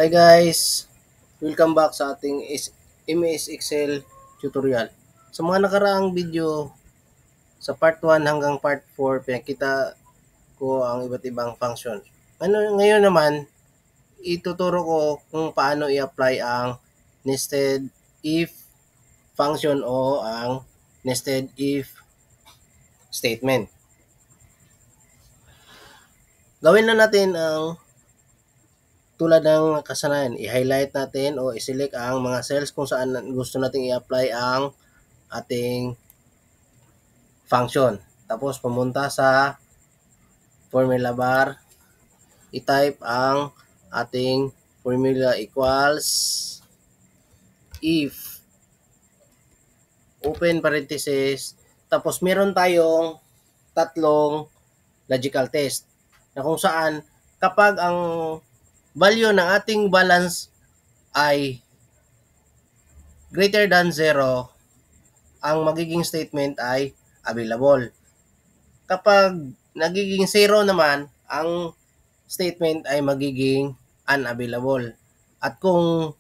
Hi guys! Welcome back sa ating MS Excel tutorial. Sa mga nakaraang video, sa part 1 hanggang part 4, pinakita ko ang iba't ibang functions. Ngayon naman, ituturo ko kung paano i-apply ang nested if function o ang nested if statement. Gawin na natin ang tulad ng kasanayan, i-highlight natin o i-select ang mga cells kung saan gusto nating i-apply ang ating function. Tapos pumunta sa formula bar, i-type ang ating formula equals if open parenthesis, tapos meron tayong tatlong logical test na kung saan kapag ang value ng ating balance ay greater than 0, ang magiging statement ay available. Kapag nagiging 0 naman, ang statement ay magiging unavailable. At kung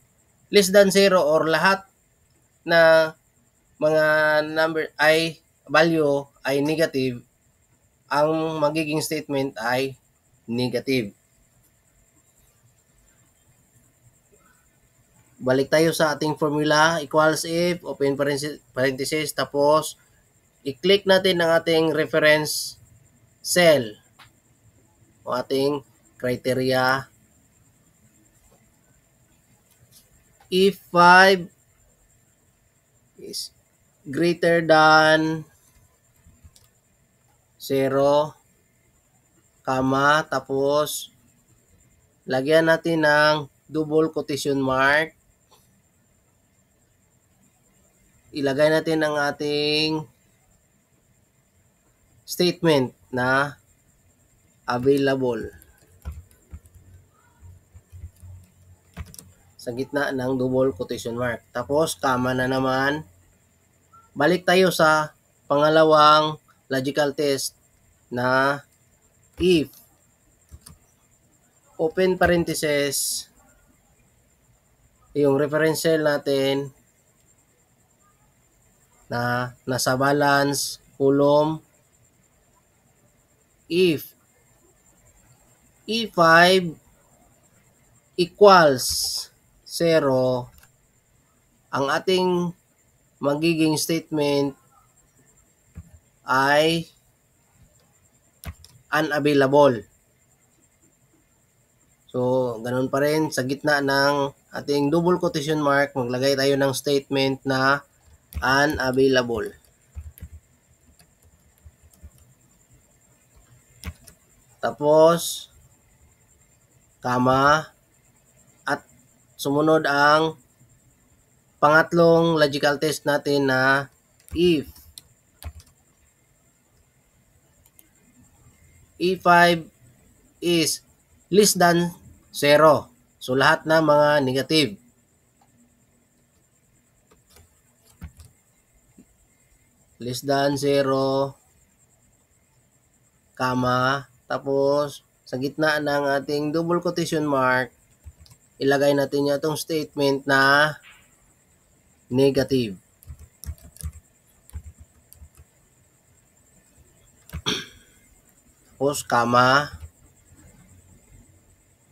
less than 0 or lahat na mga number ay value ay negative, ang magiging statement ay negative. Balik tayo sa ating formula, equals if, open parenthesis, tapos i-click natin ang ating reference cell o ating criteria. If 5 is greater than 0, tapos lagyan natin ng double quotation mark. Ilagay natin ang ating statement na available sa gitna ng double quotation mark. Tapos, comma na naman. Balik tayo sa pangalawang logical test na if open parenthesis yung reference cell natin na nasa balance column, if E5 equals 0, ang ating magiging statement ay unavailable. So, ganun pa rin sa gitna ng ating double quotation mark, maglagay tayo ng statement na unavailable. Tapos, comma, at sumunod ang pangatlong logical test natin na if E5 is less than 0. So, lahat na mga negative. Less than 0, comma, tapos sa gitna ng ating double quotation mark, ilagay natin yung itong statement na negative. Tapos, comma.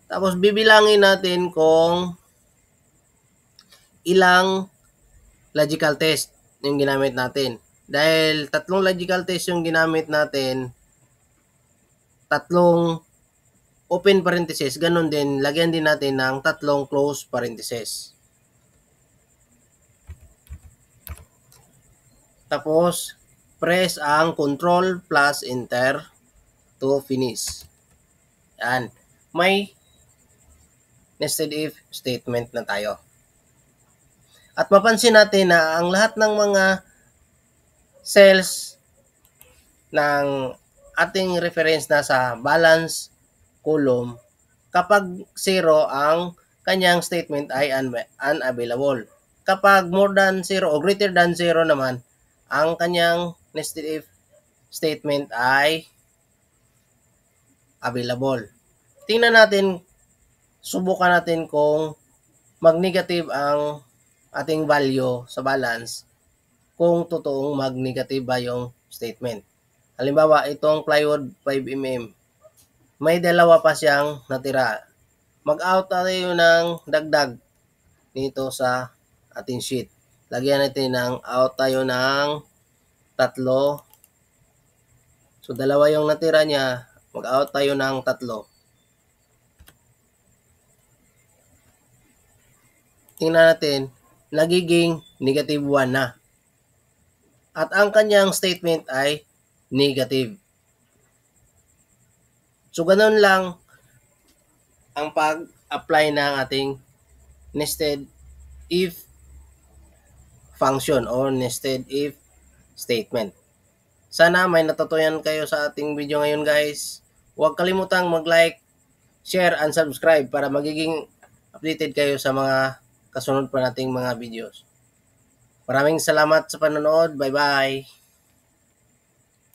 Tapos, bibilangin natin kung ilang logical test yung ginamit natin. Dahil tatlong logical test yung ginamit natin, tatlong open parenthesis, ganun din, lagyan din natin ng tatlong close parenthesis. Tapos, press ang Control plus Enter to finish. Yan. May nested if statement na tayo. At mapansin natin na ang lahat ng mga cells ng ating reference na sa balance column, kapag 0 ang kanyang statement ay unavailable. Kapag more than 0 o greater than 0 naman, ang kanyang nested if statement ay available. Tingnan natin subukan natin kung mag-negative ang ating value sa balance kung totoong mag-negative ba yung statement. Halimbawa, itong plywood 5mm, may dalawa pa siyang natira. Mag-out tayo ng dagdag nito sa ating sheet. Lagyan natin ng out tayo ng 3. So, dalawa yung natira niya. Mag-out tayo ng 3. Tingnan natin, nagiging negative 1 na. At ang kanyang statement ay negative. So, ganun lang ang pag-apply ng ating nested if function or nested if statement. Sana may natutunan kayo sa ating video ngayon, guys. Huwag kalimutang mag-like, share, and subscribe para magiging updated kayo sa mga kasunod pa nating mga videos. Maraming salamat sa panonood. Bye-bye!